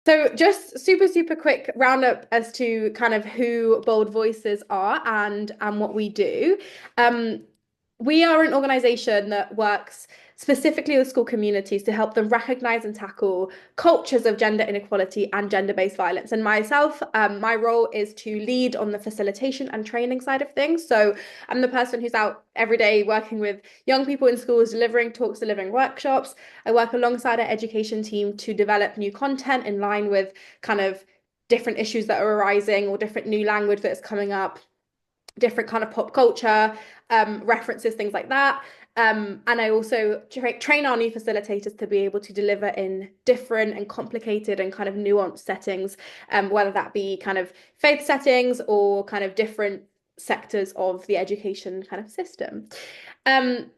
So just super quick roundup as to kind of who Bold Voices are and what we do. Um, we are an organization that works specifically with school communities to help them recognize and tackle cultures of gender inequality and gender-based violence. And myself, my role is to lead on the facilitation and training side of things. So I'm the person who's out every day working with young people in schools, delivering talks, delivering workshops. I work alongside our education team to develop new content in line with kind of different issues that are arising or different new language that's coming up, different kind of pop culture references, things like that. And I also train our new facilitators to be able to deliver in different and complicated and kind of nuanced settings, whether that be kind of faith settings or kind of different sectors of the education kind of system. Um,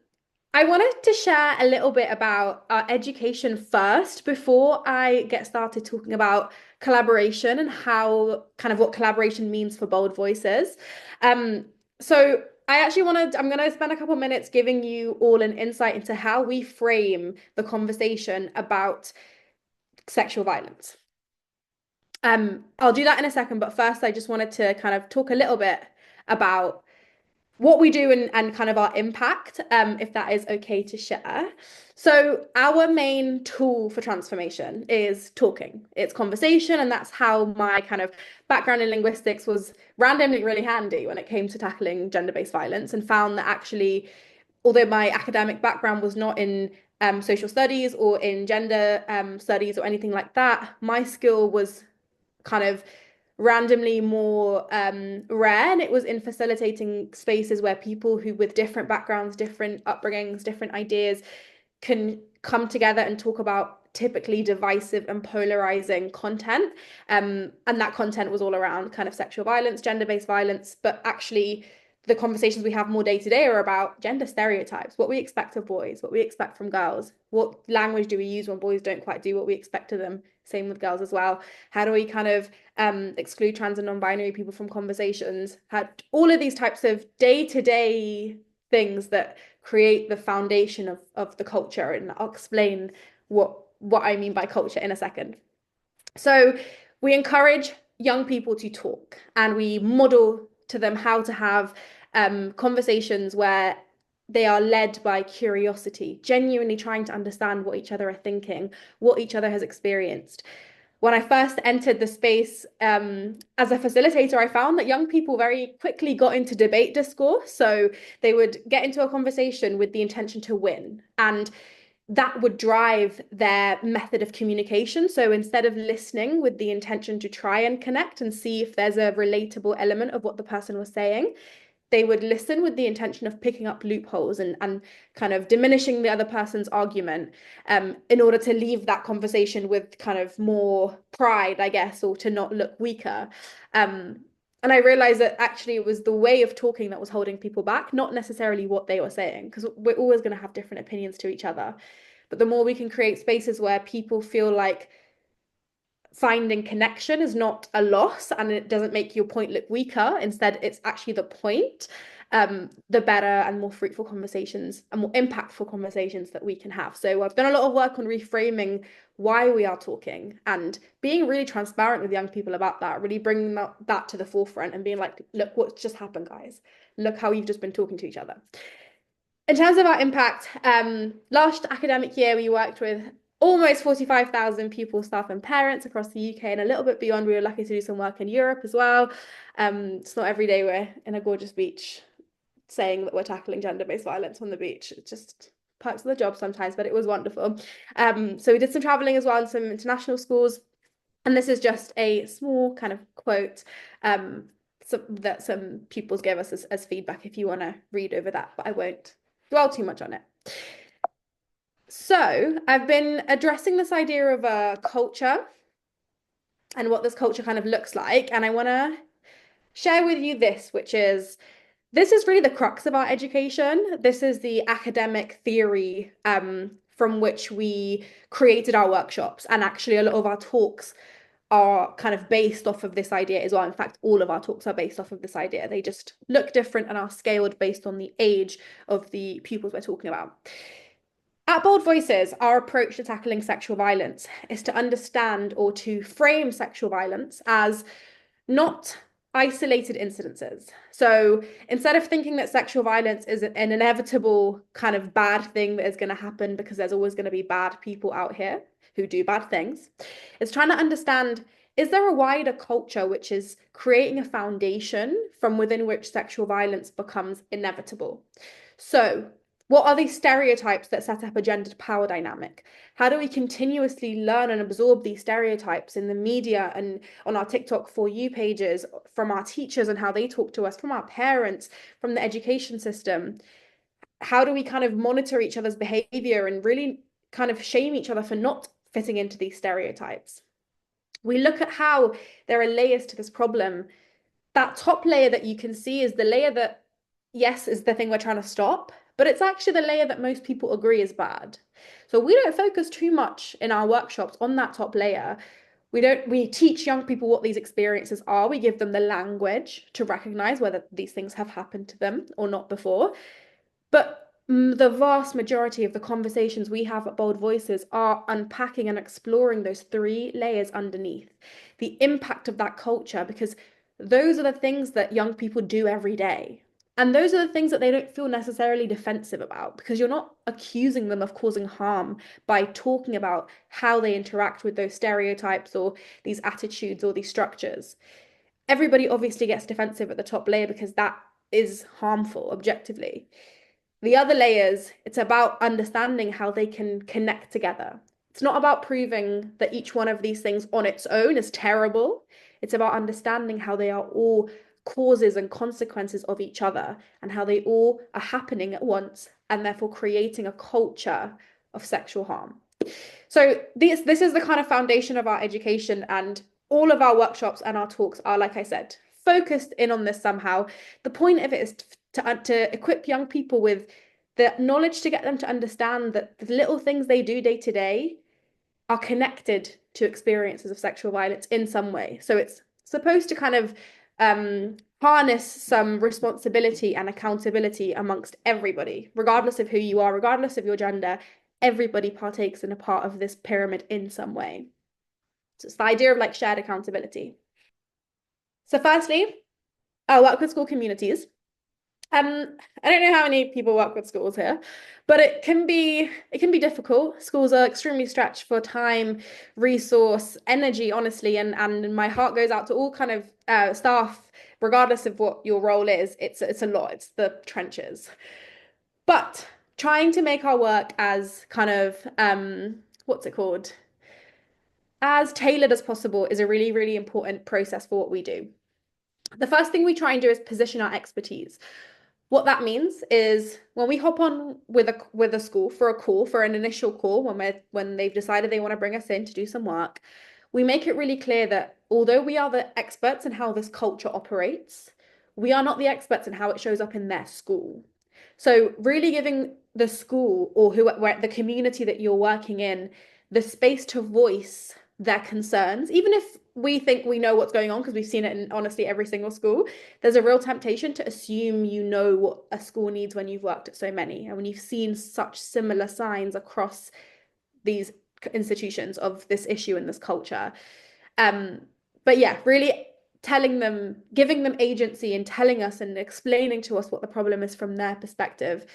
I wanted to share a little bit about our education first before I get started talking about collaboration and how kind of what collaboration means for Bold Voices. Um, so I'm going to spend a couple minutes giving you all an insight into how we frame the conversation about sexual violence. I'll do that in a second, but first I just wanted to kind of talk a little bit about what we do and kind of our impact, if that is okay to share. So, our main tool for transformation is talking. It's conversation, and that's how my kind of background in linguistics was randomly really handy when it came to tackling gender-based violence, and found that actually, although my academic background was not in social studies or in gender studies or anything like that, my skill was kind of randomly more rare, and it was in facilitating spaces where people who with different backgrounds, different upbringings, different ideas can come together and talk about typically divisive and polarizing content. And that content was all around kind of sexual violence, gender-based violence, but actually the conversations we have more day to day are about gender stereotypes, what we expect of boys, what we expect from girls, what language do we use when boys don't quite do what we expect of them, same with girls as well. How do we kind of exclude trans and non-binary people from conversations? All of these types of day-to-day things that create the foundation of the culture. And I'll explain what I mean by culture in a second. So we encourage young people to talk and we model to them how to have conversations where they are led by curiosity, genuinely trying to understand what each other are thinking, what each other has experienced. When I first entered the space as a facilitator, I found that young people very quickly got into debate discourse. So they would get into a conversation with the intention to win. And that would drive their method of communication. So instead of listening with the intention to try and connect and see if there's a relatable element of what the person was saying, they would listen with the intention of picking up loopholes and kind of diminishing the other person's argument in order to leave that conversation with kind of more pride, I guess, or to not look weaker. And I realized that actually it was the way of talking that was holding people back, not necessarily what they were saying, because we're always going to have different opinions to each other. But the more we can create spaces where people feel like finding connection is not a loss and it doesn't make your point look weaker, instead, it's actually the point, the better and more fruitful conversations and more impactful conversations that we can have. So I've done a lot of work on reframing why we are talking and being really transparent with young people about that, really bringing that to the forefront and being like, look, what's just happened, guys. Look how you've just been talking to each other. In terms of our impact, last academic year, we worked with almost 45,000 pupils, staff, and parents across the UK and a little bit beyond. We were lucky to do some work in Europe as well. It's not every day we're in a gorgeous beach saying that we're tackling gender-based violence on the beach. It's just perks of the job sometimes, but it was wonderful. So we did some traveling as well in some international schools. And this is just a small kind of quote that some pupils gave us as feedback if you want to read over that, but I won't dwell too much on it. So I've been addressing this idea of a culture and what this culture kind of looks like. And I want to share with you this is really the crux of our education. This is the academic theory from which we created our workshops. And actually, a lot of our talks are kind of based off of this idea as well. In fact, all of our talks are based off of this idea. They just look different and are scaled based on the age of the pupils we're talking about. At Bold Voices, our approach to tackling sexual violence is to understand or to frame sexual violence as not isolated incidences. So instead of thinking that sexual violence is an inevitable kind of bad thing that is going to happen because there's always going to be bad people out here who do bad things, it's trying to understand, is there a wider culture which is creating a foundation from within which sexual violence becomes inevitable? So, what are these stereotypes that set up a gendered power dynamic? How do we continuously learn and absorb these stereotypes in the media and on our TikTok for you pages, from our teachers and how they talk to us, from our parents, from the education system? How do we kind of monitor each other's behavior and really kind of shame each other for not fitting into these stereotypes? We look at how there are layers to this problem. That top layer that you can see is the layer that, yes, is the thing we're trying to stop, but it's actually the layer that most people agree is bad. So we don't focus too much in our workshops on that top layer. We teach young people what these experiences are. We give them the language to recognize whether these things have happened to them or not before. But the vast majority of the conversations we have at Bold Voices are unpacking and exploring those three layers underneath, the impact of that culture, because those are the things that young people do every day. And those are the things that they don't feel necessarily defensive about because you're not accusing them of causing harm by talking about how they interact with those stereotypes or these attitudes or these structures. Everybody obviously gets defensive at the top layer because that is harmful objectively. The other layers, it's about understanding how they can connect together. It's not about proving that each one of these things on its own is terrible. It's about understanding how they are all causes and consequences of each other and how they all are happening at once and therefore creating a culture of sexual harm. So this is the kind of foundation of our education, and all of our workshops and our talks are, like I said, focused in on this somehow. The point of it is to equip young people with the knowledge to get them to understand that the little things they do day to day are connected to experiences of sexual violence in some way. So it's supposed to kind of harness some responsibility and accountability amongst everybody, regardless of who you are, regardless of your gender. Everybody partakes in a part of this pyramid in some way. So it's the idea of like shared accountability. So firstly, I work with school communities. I don't know how many people work with schools here, but it can be difficult. Schools are extremely stretched for time, resource, energy, honestly, and my heart goes out to all kind of staff, regardless of what your role is. It's a lot. It's the trenches. But trying to make our work as kind of what's it called? As tailored as possible is a really, really important process for what we do. The first thing we try and do is position our expertise. What that means is when we hop on with a school for a call, for an initial call, when they've decided they want to bring us in to do some work, we make it really clear that although we are the experts in how this culture operates, we are not the experts in how it shows up in their school. So really giving the school or where the community that you're working in the space to voice their concerns, even if we think we know what's going on because we've seen it in honestly every single school. There's a real temptation to assume you know what a school needs when you've worked at so many and when you've seen such similar signs across these institutions of this issue and this culture. But yeah, really telling them, giving them agency and telling us and explaining to us what the problem is from their perspective.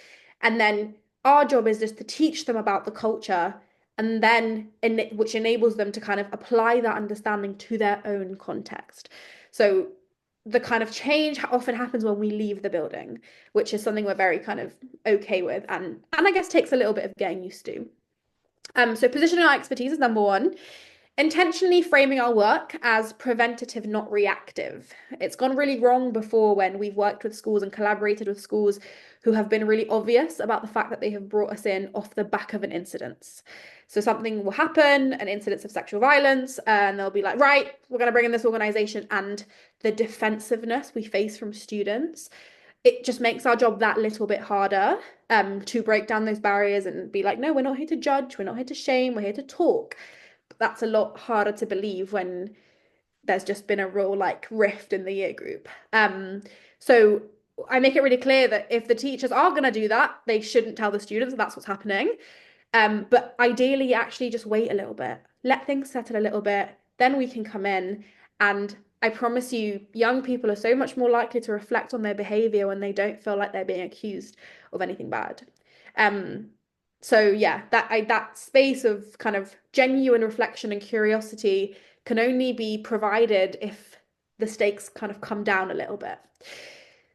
And then our job is just to teach them about the culture and then which enables them to kind of apply that understanding to their own context. So the kind of change often happens when we leave the building, which is something we're very kind of okay with and I guess takes a little bit of getting used to. So positioning our expertise is number one. Intentionally framing our work as preventative, not reactive. It's gone really wrong before when we've worked with schools and collaborated with schools who have been really obvious about the fact that they have brought us in off the back of an incident. So something will happen, an incident of sexual violence, and they'll be like, right, we're going to bring in this organization, and the defensiveness we face from students, it just makes our job that little bit harder to break down those barriers and be like, no, we're not here to judge, we're not here to shame, we're here to talk. That's a lot harder to believe when there's just been a real like rift in the year group. So I make it really clear that if the teachers are going to do that, they shouldn't tell the students that that's what's happening. But ideally, actually just wait a little bit, let things settle a little bit, then we can come in. And I promise you, young people are so much more likely to reflect on their behavior when they don't feel like they're being accused of anything bad. Um, so yeah, that space of kind of genuine reflection and curiosity can only be provided if the stakes kind of come down a little bit.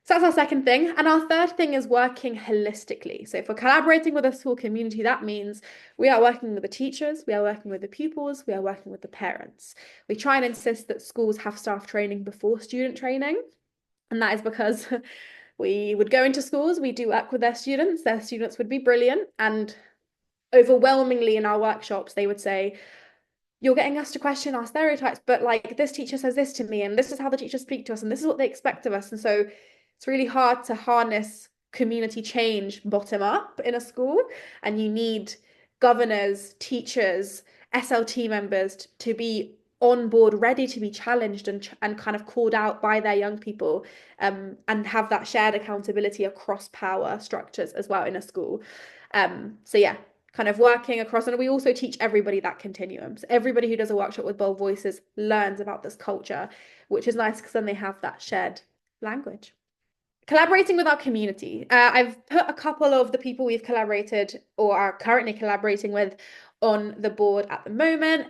So that's our second thing. And our third thing is working holistically. So if we're collaborating with a school community, that means we are working with the teachers, we are working with the pupils, we are working with the parents. We try and insist that schools have staff training before student training. And that is because we would go into schools, we do work with their students would be brilliant. And overwhelmingly in our workshops, they would say, you're getting us to question our stereotypes, but like this teacher says this to me, and this is how the teachers speak to us, and this is what they expect of us. And so it's really hard to harness community change bottom up in a school. And you need governors, teachers, SLT members to be on board, ready to be challenged and kind of called out by their young people, and have that shared accountability across power structures as well in a school. So yeah, kind of working across, and we also teach everybody that continuum. So everybody who does a workshop with Bold Voices learns about this culture, which is nice because then they have that shared language. Collaborating with our community. I've put a couple of the people we've collaborated or are currently collaborating with on the board at the moment.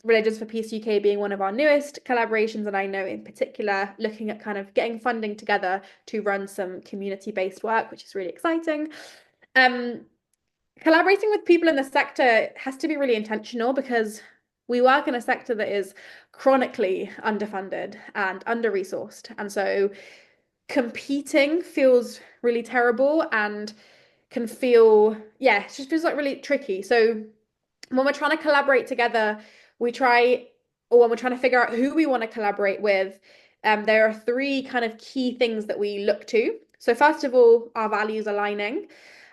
Religions for Peace UK being one of our newest collaborations, and I know in particular looking at kind of getting funding together to run some community-based work, which is really exciting. Collaborating with people in the sector has to be really intentional because we work in a sector that is chronically underfunded and under-resourced. And so competing feels really terrible and can feel, yeah, it just feels like really tricky. So when we're trying to collaborate together, we try, or when we're trying to figure out who we want to collaborate with, there are three kind of key things that we look to. So first of all, our values aligning.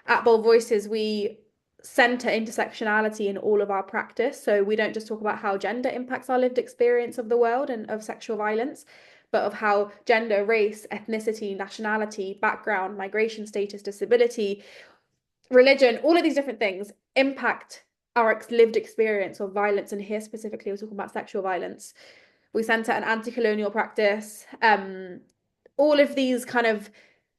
At Bold Voices, we center intersectionality in all of our practice. So we don't just talk about how gender impacts our lived experience of the world and of sexual violence, but of how gender, race, ethnicity, nationality, background, migration status, disability, religion, all of these different things impact our lived experience of violence. And here specifically, we're talking about sexual violence. We center an anti-colonial practice. All of these kind of,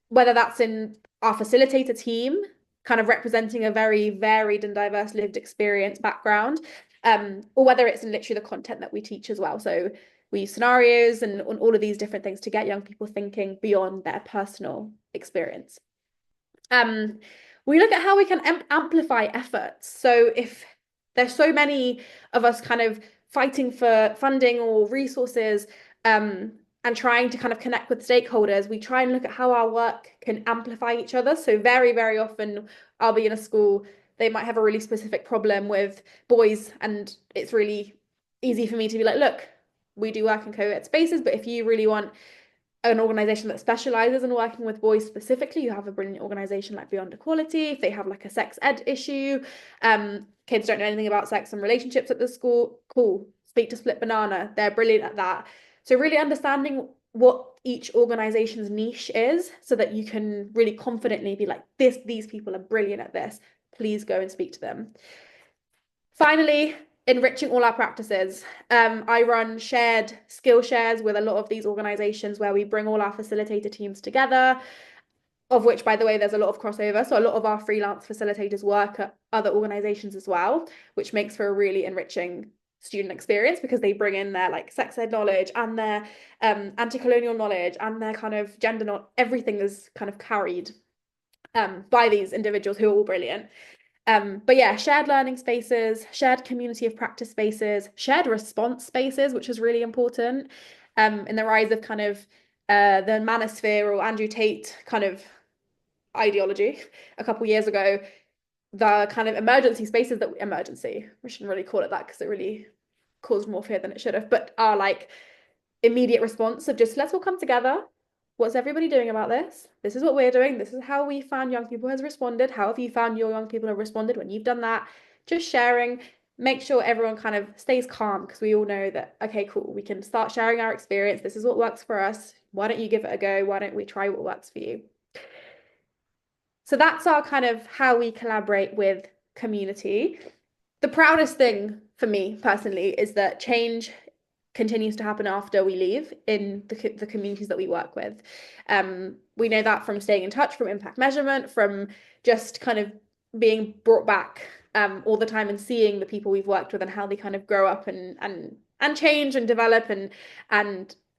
whether that's in our facilitator team, kind of representing a very varied and diverse lived experience background, or whether it's in literally the content that we teach as well. So we use scenarios and on all of these different things to get young people thinking beyond their personal experience. We look at how we can amplify efforts. So if there's so many of us kind of fighting for funding or resources, and trying to kind of connect with stakeholders, we try and look at how our work can amplify each other. So very, very often I'll be in a school, they might have a really specific problem with boys, and it's really easy for me to be like, look, we do work in co-ed spaces, but if you really want an organization that specializes in working with boys specifically, you have a brilliant organization like Beyond Equality. If they have like a sex ed issue, kids don't know anything about sex and relationships at the school, cool, speak to Split Banana, they're brilliant at that. So really understanding what each organization's niche is so that you can really confidently be like, these people are brilliant at this, please go and speak to them. Finally, enriching all our practices. I run shared skill shares with a lot of these organizations where we bring all our facilitator teams together, of which, by the way, there's a lot of crossover. So a lot of our freelance facilitators work at other organizations as well, which makes for a really enriching student experience because they bring in their like sex ed knowledge and their anti-colonial knowledge and their kind of gender knowledge. Everything is kind of carried by these individuals who are all brilliant. But yeah, shared learning spaces, shared community of practice spaces, shared response spaces, which is really important. In the rise of kind of the manosphere or Andrew Tate kind of ideology a couple years ago, the kind of emergency spaces that we shouldn't really call it that because it really caused more fear than it should have, but are like immediate response of just let's all come together. What's everybody doing about this? This is what we're doing. This is how we found young people has responded. How have you found your young people have responded when you've done that? Just sharing, make sure everyone kind of stays calm because we all know that, okay, cool, we can start sharing our experience. This is what works for us. Why don't you give it a go? Why don't we try what works for you? So that's our kind of how we collaborate with community. The proudest thing for me personally is that change continues to happen after we leave in the communities that we work with. We know that from staying in touch, from impact measurement, from just kind of being brought back all the time and seeing the people we've worked with and how they kind of grow up and change and develop and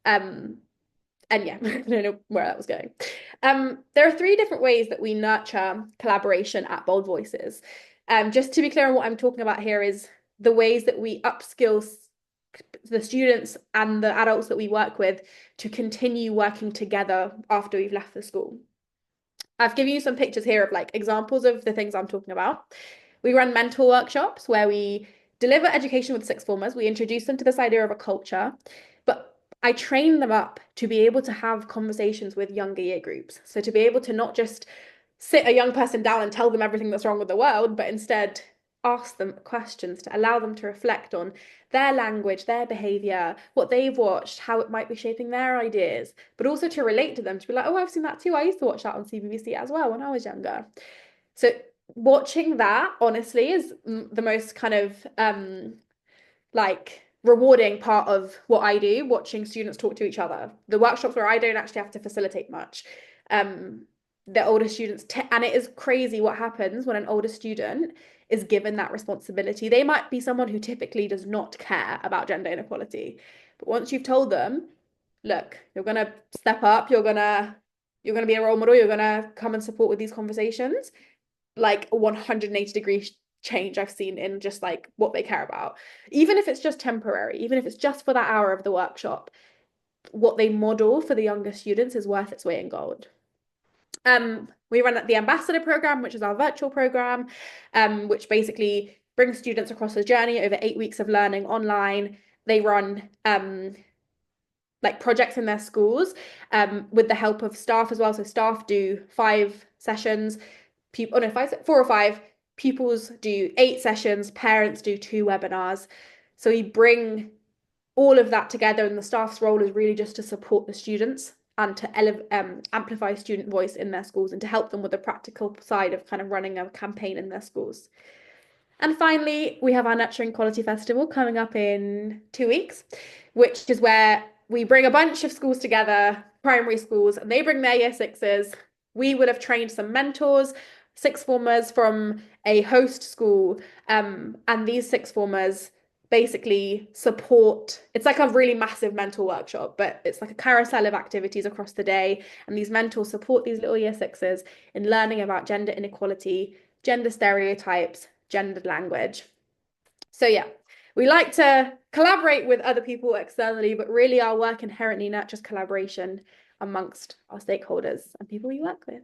yeah, I don't know where that was going. There are three different ways that we nurture collaboration at Bold Voices. Just to be clear on what I'm talking about here is the ways that we upskill the students and the adults that we work with to continue working together after we've left the school. I've given you some pictures here of like examples of the things I'm talking about. We run mentor workshops where we deliver education with sixth formers. We introduce them to this idea of a culture, but I train them up to be able to have conversations with younger year groups. So to be able to not just sit a young person down and tell them everything that's wrong with the world, but instead ask them questions to allow them to reflect on their language, their behavior, what they've watched, how it might be shaping their ideas, but also to relate to them, to be like, oh, I've seen that too. I used to watch that on CBBC as well when I was younger. So watching that, honestly, is the most kind of like rewarding part of what I do, watching students talk to each other. The workshops where I don't actually have to facilitate much. The older students, and it is crazy what happens when an older student is given that responsibility. They might be someone who typically does not care about gender inequality, but once you've told them, look, you're gonna step up, you're gonna be a role model, you're gonna come and support with these conversations, like a 180-degree change I've seen in just like what they care about. Even if it's just temporary, even if it's just for that hour of the workshop, what they model for the younger students is worth its weight in gold. We run the Ambassador program, which is our virtual program, which basically brings students across a journey over 8 weeks of learning online. They run like projects in their schools with the help of staff as well. So staff do 5 sessions, 4 or 5. Pupils do 8 sessions, parents do 2 webinars. So we bring all of that together, and the staff's role is really just to support the students and to amplify student voice in their schools and to help them with the practical side of kind of running a campaign in their schools. And finally, we have our Nurturing Quality Festival coming up in 2 weeks, which is where we bring a bunch of schools together, primary schools, and they bring their year sixes. We would have trained some mentors, sixth formers from a host school, and these sixth formers basically support. It's like a really massive mentor workshop, but it's like a carousel of activities across the day, and these mentors support these little year sixes in learning about gender inequality, gender stereotypes, gendered language. So yeah, we like to collaborate with other people externally, but really our work inherently nurtures collaboration amongst our stakeholders and people we work with.